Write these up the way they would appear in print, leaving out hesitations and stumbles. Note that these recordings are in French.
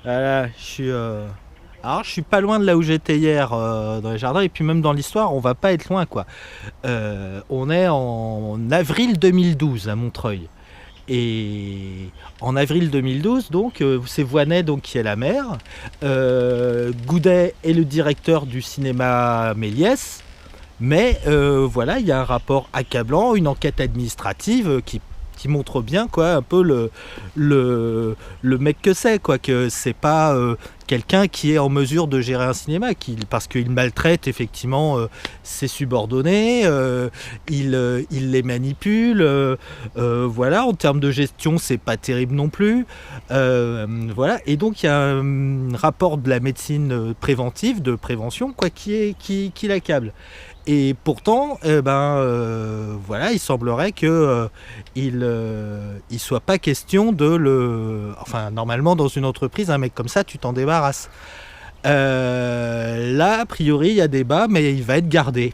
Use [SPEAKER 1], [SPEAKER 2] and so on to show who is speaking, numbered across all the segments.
[SPEAKER 1] Voilà, alors, je suis pas loin de là où j'étais hier dans les jardins, et puis même dans l'histoire, on va pas être loin, quoi. On est en avril 2012 à Montreuil. Et en avril 2012, donc, c'est Voynet donc, qui est la maire. Goudet est le directeur du cinéma Méliès. Mais voilà, il y a un rapport accablant, une enquête administrative qui montre bien quoi, un peu le mec que c'est, quoi, que c'est pas quelqu'un qui est en mesure de gérer un cinéma, parce qu'il maltraite effectivement ses subordonnés, il les manipule, voilà, en termes de gestion c'est pas terrible non plus, voilà, et donc il y a un rapport de la médecine préventive, de prévention, quoi, qui l'accable. Et pourtant, voilà, il semblerait que il soit pas question de le... Enfin, normalement, dans une entreprise, un mec comme ça, tu t'en débarrasses. Là, a priori, il y a débat, mais il va être gardé.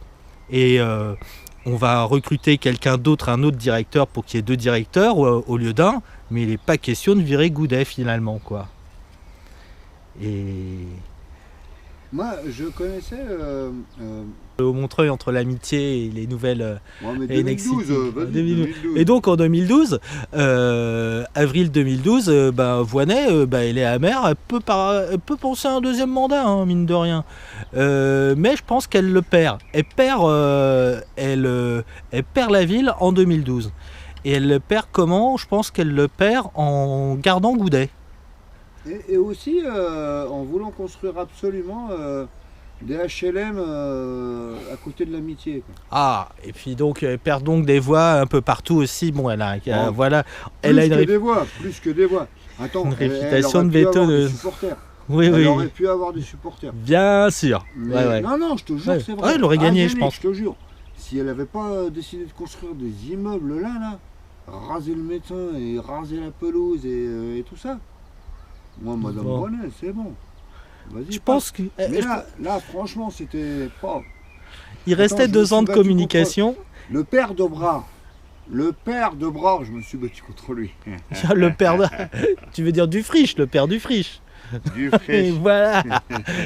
[SPEAKER 1] Et on va recruter quelqu'un d'autre, un autre directeur, pour qu'il y ait 2 directeurs au lieu d'un. Mais il n'est pas question de virer Goudet, finalement, quoi. Et...
[SPEAKER 2] Moi, je connaissais...
[SPEAKER 1] au Montreuil, entre l'amitié et les nouvelles...
[SPEAKER 2] Ouais, mais 2012, vas-y, 2012.
[SPEAKER 1] Et donc en 2012, avril 2012, Voynet, elle est amère, elle peut penser à un deuxième mandat, hein, mine de rien. Mais je pense qu'elle le perd. Elle perd la ville en 2012. Et elle le perd comment? Je pense qu'elle le perd en gardant Goudet.
[SPEAKER 2] Et aussi en voulant construire absolument des HLM à côté de l'amitié. Quoi.
[SPEAKER 1] Ah, et puis donc elle perd donc des voix un peu partout aussi. Bon, elle a voilà,
[SPEAKER 2] elle a plus que des voix. Attends,
[SPEAKER 1] une réputation de bétonneuse.
[SPEAKER 2] Oui, elle aurait pu avoir des supporters.
[SPEAKER 1] Bien sûr.
[SPEAKER 2] Mais, ouais. Non, je te jure, c'est vrai.
[SPEAKER 1] Ouais, elle aurait gagné, je pense.
[SPEAKER 2] Je te jure. Si elle n'avait pas décidé de construire des immeubles là, raser le médecin et raser la pelouse et tout ça. Moi, Madame Voynet, c'est bon. Vas-y.
[SPEAKER 1] Je pense que.
[SPEAKER 2] Mais là, franchement, c'était pas.
[SPEAKER 1] Il restait 2 ans de communication.
[SPEAKER 2] Le père de Bras, je me suis battu contre lui.
[SPEAKER 1] Le père de... Tu veux dire du friche, le père du friche.
[SPEAKER 2] Du friche.
[SPEAKER 1] Voilà,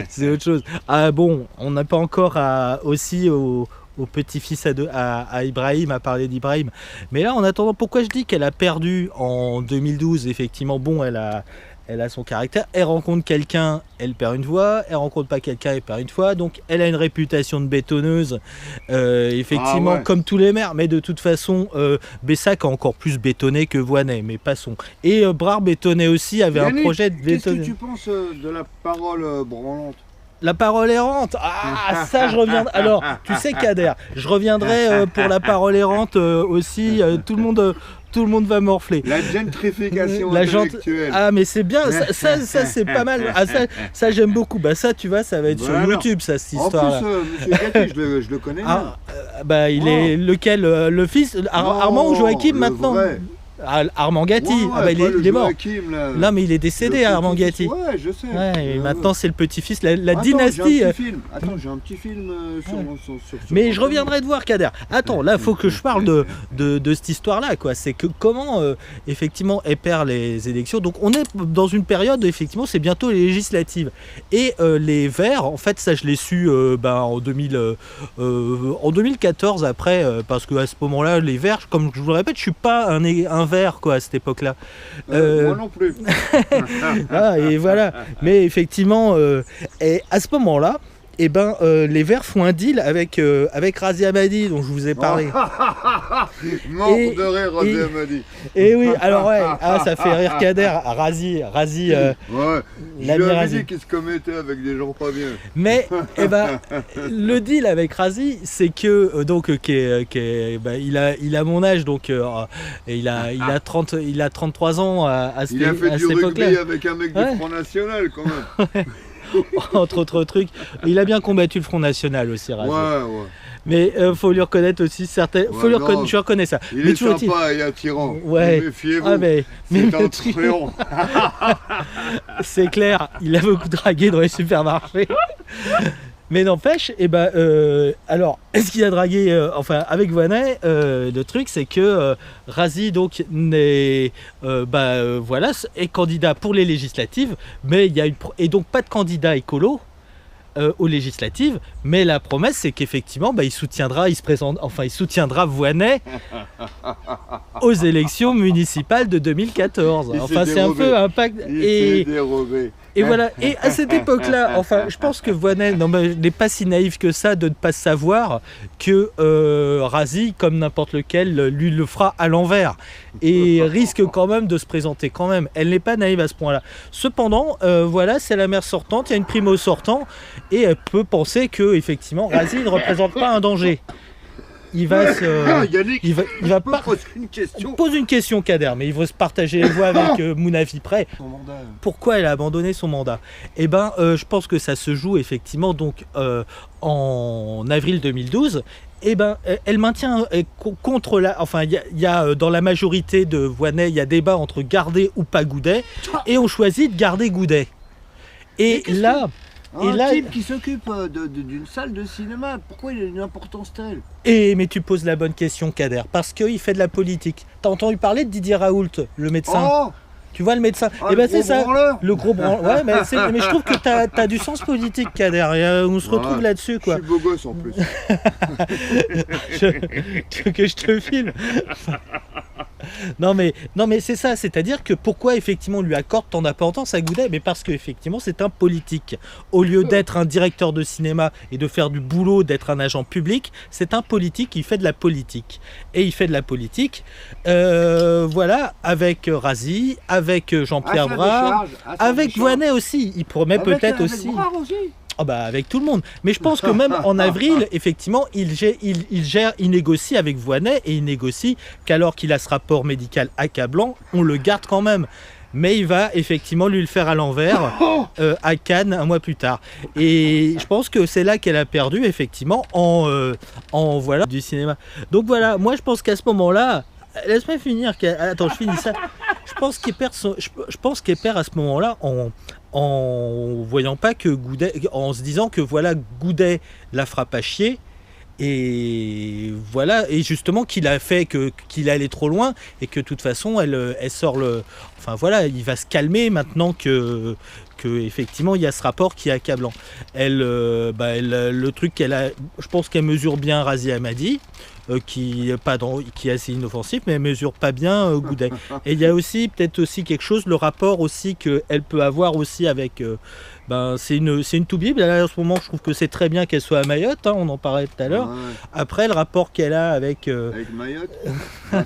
[SPEAKER 1] c'est autre chose. Ah bon, on n'a pas encore aussi au petit-fils à Ibrahim, à parler d'Ibrahim. Mais là, en attendant, pourquoi je dis qu'elle a perdu en 2012, effectivement, bon, elle a son caractère, elle rencontre quelqu'un, elle perd une voix, elle rencontre pas quelqu'un, elle perd une fois, donc elle a une réputation de bétonneuse, effectivement, comme tous les maires, mais de toute façon, Bessac a encore plus bétonné que Voynet, mais passons. Et Brard bétonnait aussi, avait
[SPEAKER 2] Yannick,
[SPEAKER 1] un projet de bétonner.
[SPEAKER 2] Qu'est-ce que tu penses de la parole branlante?
[SPEAKER 1] La parole errante, ça je reviendrai. Alors, tu sais Kader, je reviendrai pour la parole errante aussi, tout le monde va morfler.
[SPEAKER 2] La gentrification intellectuelle.
[SPEAKER 1] Ah mais c'est bien, ça c'est pas mal. Ah, ça j'aime beaucoup. Bah ça tu vois, ça va être sur YouTube, ça, cette histoire-là.
[SPEAKER 2] En plus, Monsieur Gatti, je le connais.
[SPEAKER 1] Il est lequel, le fils Armand ou Joachim maintenant?
[SPEAKER 2] Vrai.
[SPEAKER 1] Armand Gatti, il est mort. Là, mais il est décédé, Armand Gatti.
[SPEAKER 2] Ouais, je sais.
[SPEAKER 1] Ouais, et maintenant, c'est le petit-fils, la dynastie.
[SPEAKER 2] J'ai un petit film sur
[SPEAKER 1] mais je reviendrai te voir, Kader. Attends, là, il faut que je parle de cette histoire-là, quoi. C'est que comment, effectivement, elle perd les élections. Donc, on est dans une période, effectivement, c'est bientôt les législatives. Et les Verts, en fait, ça, je l'ai su en 2014, après, parce qu'à ce moment-là, les Verts, comme je vous le répète, je suis pas un vert, quoi, à cette époque-là.
[SPEAKER 2] Moi non plus.
[SPEAKER 1] Et voilà. Mais effectivement, et à ce moment-là, les Verts font un deal avec Razi Hammadi, dont je vous ai parlé.
[SPEAKER 2] Mort de rire, Razi Hammadi.
[SPEAKER 1] Et oui, alors ça fait rire Kader. Razi,
[SPEAKER 2] l'ami Razi qui se commettait avec des gens pas bien.
[SPEAKER 1] Mais le deal avec Razi, c'est que il a mon âge, donc il a 33 ans à cette époque-là.
[SPEAKER 2] Il a fait du rugby avec un mec du Front National quand même.
[SPEAKER 1] Entre autres trucs, il a bien combattu le Front National aussi, Razi.
[SPEAKER 2] Ouais.
[SPEAKER 1] Mais faut lui reconnaître aussi certaines. Je reconnais ça.
[SPEAKER 2] Il est sympa et attirant.
[SPEAKER 1] Ouais.
[SPEAKER 2] Méfiez-vous.
[SPEAKER 1] C'est
[SPEAKER 2] un truand.
[SPEAKER 1] C'est clair. Il a beaucoup dragué dans les supermarchés. Mais n'empêche, alors, est-ce qu'il a dragué, enfin, avec Voynet, le truc, c'est que Razi, donc, voilà, est candidat pour les législatives, mais il y a et donc pas de candidat écolo aux législatives, mais la promesse, c'est qu'effectivement, il soutiendra Voynet aux élections municipales de 2014. Enfin, c'est un peu un pacte. Et voilà, et à cette époque-là, enfin, je pense que Voynet n'est pas si naïf que ça de ne pas savoir que Razi, comme n'importe lequel, lui le fera à l'envers et risque quand même de se présenter quand même. Elle n'est pas naïve à ce point-là. Cependant, voilà, c'est la maire sortante, il y a une primo sortant et elle peut penser que effectivement Razi ne représente pas un danger. Il va
[SPEAKER 2] Yannick,
[SPEAKER 1] il va pas
[SPEAKER 2] poser une question.
[SPEAKER 1] pose une question, Kader, mais il veut se partager les voix avec Mounafi Pré.
[SPEAKER 2] Son mandat.
[SPEAKER 1] Pourquoi elle a abandonné son mandat? Je pense que ça se joue effectivement donc en avril 2012. Elle maintient contre la. Enfin, il y a dans la majorité de Voynet, il y a débat entre garder ou pas Goudet, et on choisit de garder Goudet. Et là.
[SPEAKER 2] Un type qui s'occupe d'une salle de cinéma, pourquoi il a une importance telle?
[SPEAKER 1] Mais tu poses la bonne question, Kader, parce qu'il fait de la politique. T'as entendu parler de Didier Raoult, le médecin?
[SPEAKER 2] Oh,
[SPEAKER 1] tu vois le médecin? C'est ça, le gros branleur. Ouais, mais je trouve que t'as du sens politique, Kader. On se retrouve là-dessus, quoi.
[SPEAKER 2] Je suis beau gosse en plus.
[SPEAKER 1] Tu veux que je te filme? Non mais c'est ça, c'est-à-dire que pourquoi effectivement on lui accorde tant d'importance à Goudet? Mais parce qu'effectivement c'est un politique. Au lieu d'être un directeur de cinéma et de faire du boulot, d'être un agent public, c'est un politique qui fait de la politique. Et il fait de la politique, voilà, avec Razi, avec Jean-Pierre Brard, avec Voynet aussi. Il promet peut-être aussi... avec tout le monde. Mais je pense que même en avril, effectivement, il négocie avec Voynet et il négocie qu'alors qu'il a ce rapport médical accablant, on le garde quand même. Mais il va effectivement lui le faire à l'envers à Cannes un mois plus tard. Et je pense que c'est là qu'elle a perdu effectivement en voilà du cinéma. Donc voilà, moi je pense qu'à ce moment-là, laisse-moi finir. Attends, je finis ça. Je pense qu'elle perd à ce moment-là en voyant pas que Goudet, en se disant que voilà, Goudet la fera pas chier. Et voilà, et justement qu'il a fait qu'il allait trop loin et que de toute façon elle sort le. Enfin voilà, il va se calmer maintenant que effectivement il y a ce rapport qui est accablant. Le truc qu'elle a, je pense qu'elle mesure bien Razi Hammadi, qui est assez inoffensif, mais elle mesure pas bien Goudet. Et il y a aussi peut-être aussi quelque chose, le rapport aussi qu'elle peut avoir aussi avec. C'est une tout-bible. Là, en ce moment, je trouve que c'est très bien qu'elle soit à Mayotte, on en parlait tout à l'heure. Ouais. Après, le rapport qu'elle a avec
[SPEAKER 2] Mayotte,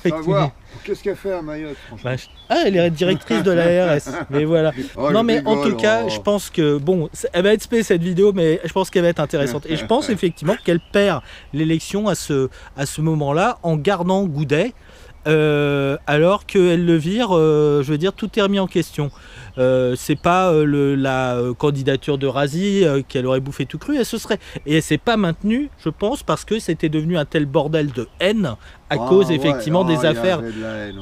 [SPEAKER 2] savoir qu'est-ce qu'elle fait à Mayotte, franchement.
[SPEAKER 1] Elle est directrice de l'ARS, mais voilà. Non, mais en tout cas, je pense que, elle va être spé cette vidéo, mais je pense qu'elle va être intéressante. Et je pense effectivement qu'elle perd l'élection à ce moment-là en gardant Goudet. Alors qu'elle le vire, je veux dire, tout est remis en question. C'est pas la candidature de Razi qu'elle aurait bouffé tout cru, et elle s'est pas maintenue, je pense, parce que c'était devenu un tel bordel de haine à cause effectivement des affaires,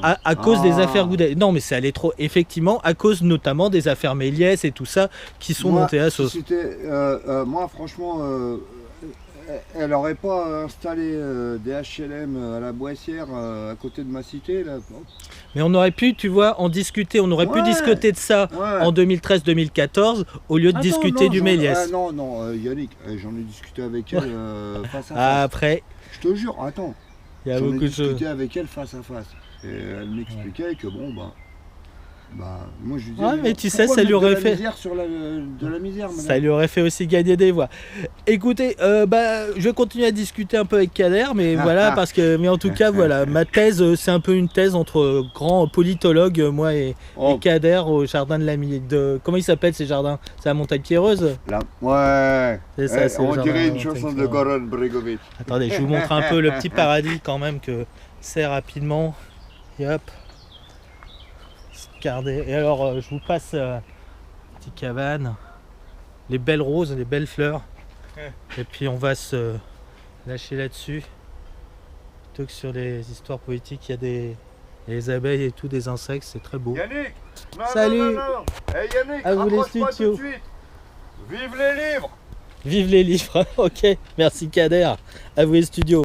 [SPEAKER 1] à cause des affaires Goudet. Non, mais ça allait trop, effectivement, à cause notamment des affaires Méliès et tout ça qui sont montées à sauce.
[SPEAKER 2] Moi, franchement. Elle n'aurait pas installé des HLM à la Boissière à côté de ma cité là.
[SPEAKER 1] Mais on aurait pu, tu vois, en discuter. On aurait pu discuter de ça en 2013-2014 au lieu de discuter du Méliès.
[SPEAKER 2] Non, Yannick, j'en ai discuté avec elle face à face.
[SPEAKER 1] Après,
[SPEAKER 2] je te jure, attends.
[SPEAKER 1] Il y a beaucoup de choses.
[SPEAKER 2] J'en ai discuté avec elle face à face. Et elle m'expliquait que moi je lui disais,
[SPEAKER 1] mais tu sais, ça lui aurait fait
[SPEAKER 2] de la misère,
[SPEAKER 1] ça lui aurait fait aussi gagner des voix. Écoutez, je vais continuer à discuter un peu avec Kader, mais voilà, mais en tout cas, voilà, ma thèse, c'est un peu une thèse entre grands politologues, moi et Kader au jardin de comment il s'appelle ces jardins? C'est la montagne pierreuse?
[SPEAKER 2] Ouais.
[SPEAKER 1] C'est ça,
[SPEAKER 2] on dirait une chanson de Goran Bregovic.
[SPEAKER 1] Attendez, je vous montre un peu le petit paradis quand même que c'est rapidement. Et hop. Et alors, je vous passe petite cabane, les belles roses, les belles fleurs, et puis on va se lâcher là-dessus. Plutôt que sur les histoires poétiques, il y a des abeilles et tout, des insectes, c'est très beau.
[SPEAKER 2] Yannick,
[SPEAKER 1] salut.
[SPEAKER 2] Hey Yannick,
[SPEAKER 1] à vous les
[SPEAKER 2] tout de
[SPEAKER 1] studios.
[SPEAKER 2] suite. Vive les livres.
[SPEAKER 1] Vive les livres. Ok, merci Kader. À vous les studios.